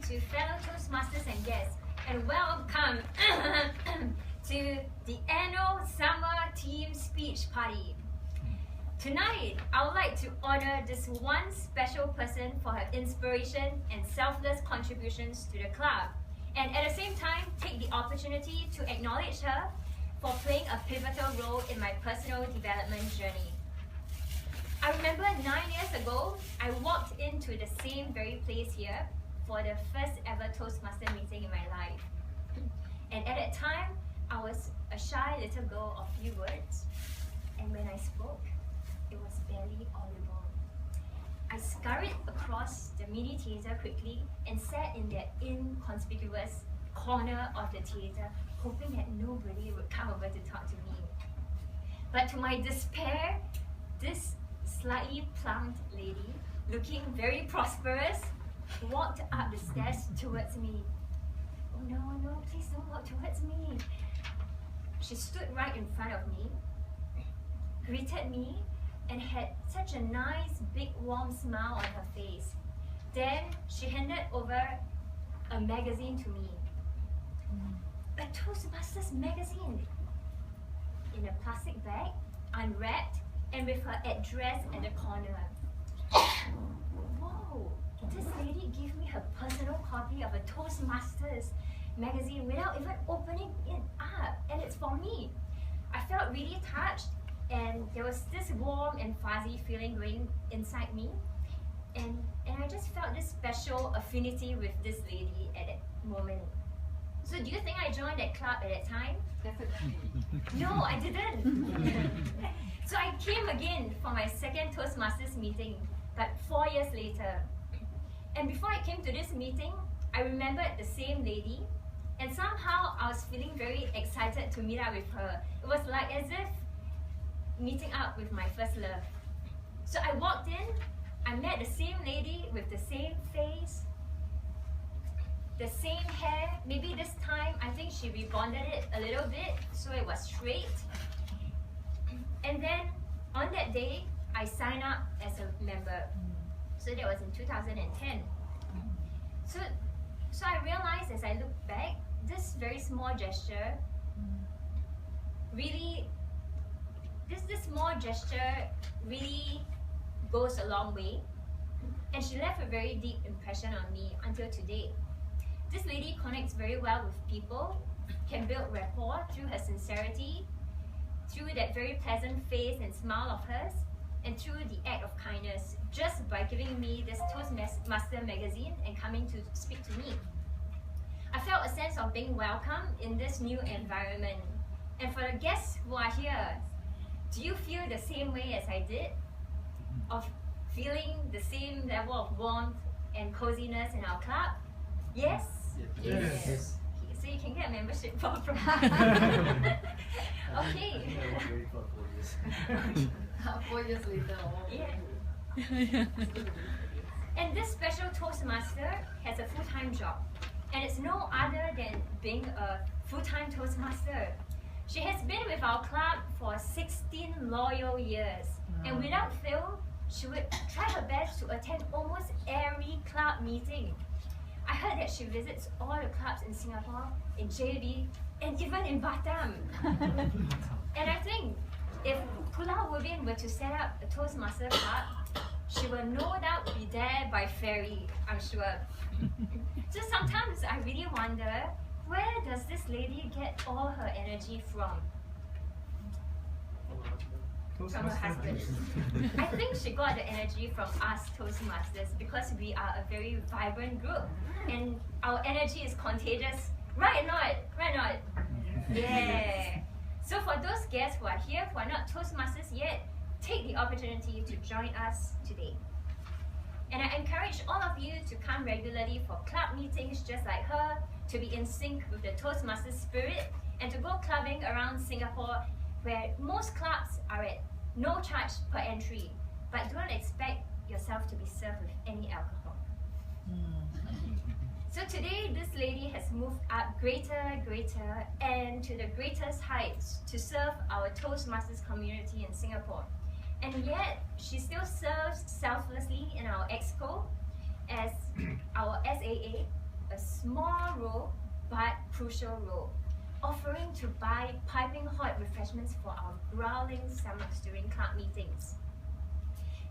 to fellow Toastmasters and guests, and welcome to the annual summer team speech party. Tonight, I would like to honor this one special person for her inspiration and selfless contributions to the club, and at the same time, take the opportunity to acknowledge her for playing a pivotal role in my personal development journey. I remember 9 years ago, I walked into the same very place here for the first ever Toastmaster meeting in my life. And at that time, I was a shy little girl of few words, and when I spoke, it was barely audible. I scurried across the mini theatre quickly and sat in that inconspicuous corner of the theatre, hoping that nobody would come over to talk to me. But to my despair, this slightly plumped lady, looking very prosperous, walked up the stairs towards me. Oh no, no, please don't walk towards me. She stood right in front of me, greeted me, and had such a nice, big, warm smile on her face. Then she handed over a magazine to me. A Toastmasters magazine, in a plastic bag, unwrapped, and with her address at the corner. Whoa, this lady gave me her personal copy of a Toastmasters magazine without even opening it up, and it's for me. I felt really touched, and there was this warm and fuzzy feeling going inside me, and I just felt this special affinity with this lady at that moment. So do you think I joined that club at that time? Definitely. No, I didn't. So I came again for my second Toastmasters meeting, but 4 years later. And before I came to this meeting, I remembered the same lady, and somehow I was feeling very excited to meet up with her. It was like as if meeting up with my first love. So I walked in, I met the same lady with the same face, the same hair. Maybe this time, I think she rebonded it a little bit, so it was straight. And then, on that day, I signed up as a member. So that was in 2010. So I realized as I look back, this very small gesture really, this small gesture really goes a long way. And she left a very deep impression on me until today. This lady connects very well with people, can build rapport through her sincerity, through that very pleasant face and smile of hers, and through the act of kindness, just by giving me this Toastmaster magazine and coming to speak to me. I felt a sense of being welcome in this new environment. And for the guests who are here, do you feel the same way as I did? Of feeling the same level of warmth and coziness in our club? Yes? Yes. Yes. So you can get a membership from Okay. I was waiting for 4 years. 4 years later. Oh. Yeah. And this special Toastmaster has a full-time job, and it's no other than being a full-time Toastmaster. She has been with our club for 16 loyal years, and without fail, she would try her best to attend almost every club meeting. I heard that she visits all the clubs in Singapore, in JB, and even in Batam. And I think if Pulau Ubin were to set up a Toastmaster club, she will no doubt be there by ferry, I'm sure. So sometimes I really wonder, where does this lady get all her energy from? From her husband. I think she got the energy from us Toastmasters because we are a very vibrant group and our energy is contagious. Right or not? Right or not? Yeah. So for those guests who are here who are not Toastmasters yet, take the opportunity to join us today. And I encourage all of you to come regularly for club meetings just like her, to be in sync with the Toastmasters spirit, and to go clubbing around Singapore where most clubs are at no charge per entry, but do not expect yourself to be served with any alcohol. So today, this lady has moved up greater, and to the greatest heights to serve our Toastmasters community in Singapore. And yet, she still serves selflessly in our EXCO as our SAA, small role but crucial role, offering to buy piping hot refreshments for our growling stomachs during club meetings.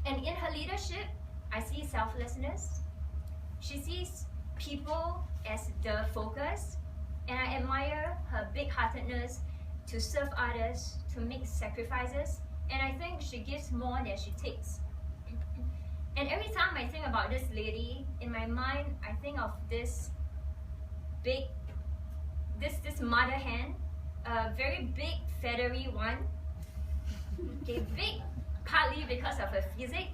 And in her leadership, I see selflessness. She sees people as the focus, and I admire her big-heartedness to serve others, to make sacrifices, and I think she gives more than she takes. And every time I think about this lady, in my mind, I think of this mother hen, a very big, feathery one. Okay, big, partly because of her physique,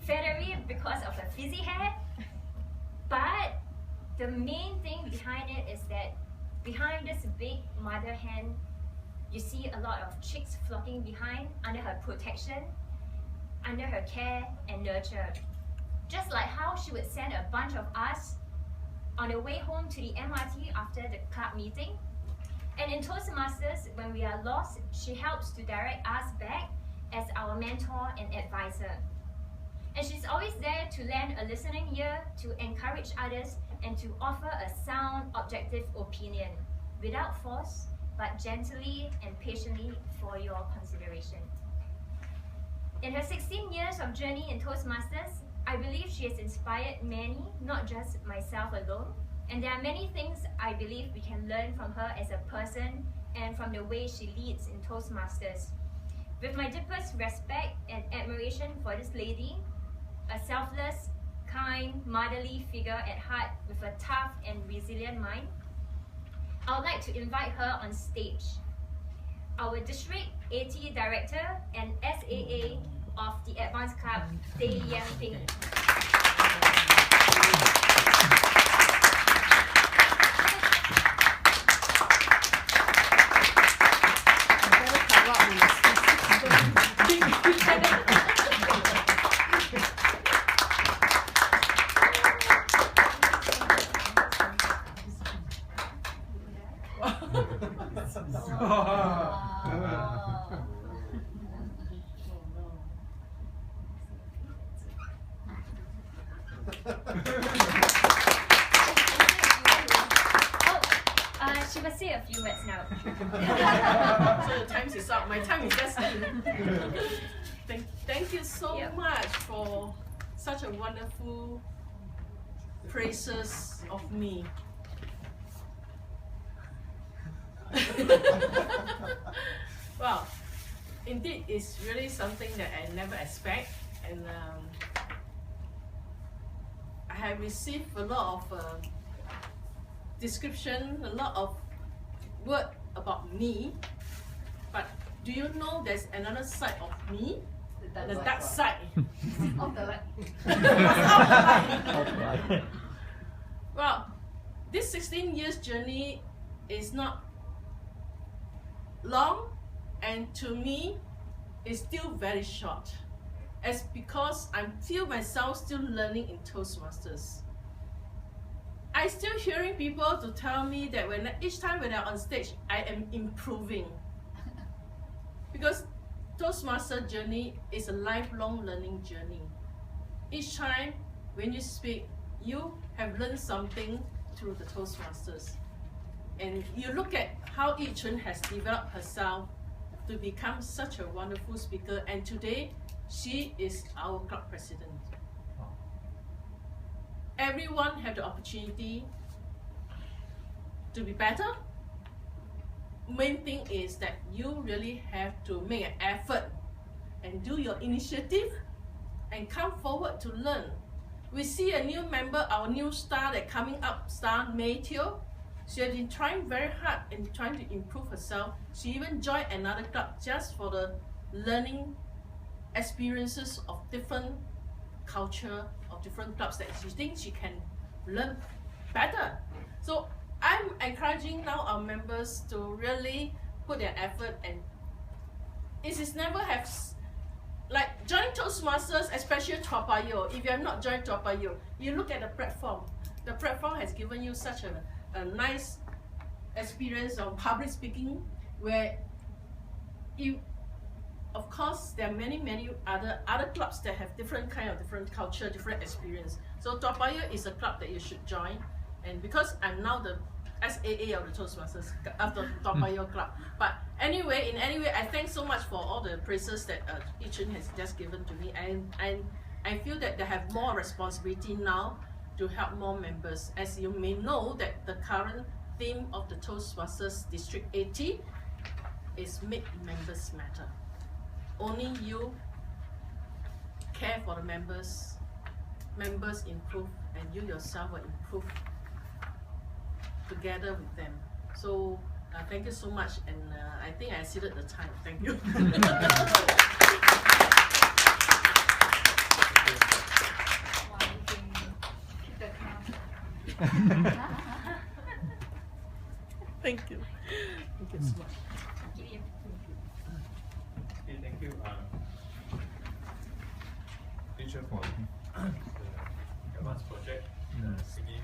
feathery because of her frizzy hair, but the main thing behind it is that behind this big mother hen, you see a lot of chicks flocking behind under her protection, under her care and nurture. Just like how she would send a bunch of us on the way home to the MRT after the club meeting. And in Toastmasters, when we are lost, she helps to direct us back as our mentor and advisor. And she's always there to lend a listening ear, to encourage others, and to offer a sound, objective opinion, without force, but gently and patiently for your consideration. In her 16 years of journey in Toastmasters, I believe she has inspired many, not just myself alone. And there are many things I believe we can learn from her as a person and from the way she leads in Toastmasters. With my deepest respect and admiration for this lady, a selfless, kind, motherly figure at heart with a tough and resilient mind, I would like to invite her on stage. Our District AT Director and SAA of the Advanced Club, Tay Yang Ping. She must say a few words now. So the time is up. My time is just in. Thank you so much for such a wonderful praises of me. Well, indeed, it's really something that I never expect, and I have received a lot of description, a lot of word about me. But do you know there's another side of me? The dark side. Of the light. Well, this 16 years journey is not long, and to me, it's still very short. It's because I'm still myself still learning in Toastmasters. I still hearing people to tell me that each time when I'm on stage, I am improving. Because Toastmaster journey is a lifelong learning journey. Each time when you speak, you have learned something through the Toastmasters. And you look at how Yuchun has developed herself to become such a wonderful speaker, and today she is our club president. Everyone have the opportunity to be better. Main thing is that you really have to make an effort and do your initiative and come forward to learn. We see a new member, our new star that coming up, star May Teo. She has been trying very hard and trying to improve herself. She even joined another club just for the learning experiences of different culture, of different clubs that she thinks she can learn better. So I'm encouraging now our members to really put their effort, and it is never have, like join Toastmasters, especially Toa Payoh. If you have not joined Toa Payoh, you look at the platform. The platform has given you such a nice experience of public speaking, where you, of course, there are many other clubs that have different culture, different experience. So Toa Payoh is a club that you should join, And because I'm now the SAA of the Toastmasters of the Toa Club. But anyway, in any way, I thank so much for all the praises that Yuchun has just given to me. And I feel that they have more responsibility now to help more members. As you may know, that the current theme of the Toastmasters District 80 is Make Members Matter. Only you care for the members, members improve, and you yourself will improve together with them. So thank you so much, and I think I exceeded the time. Thank you. Thank you. Thank you so much. Thank you. Okay, thank you, teacher, for the advanced project, singing.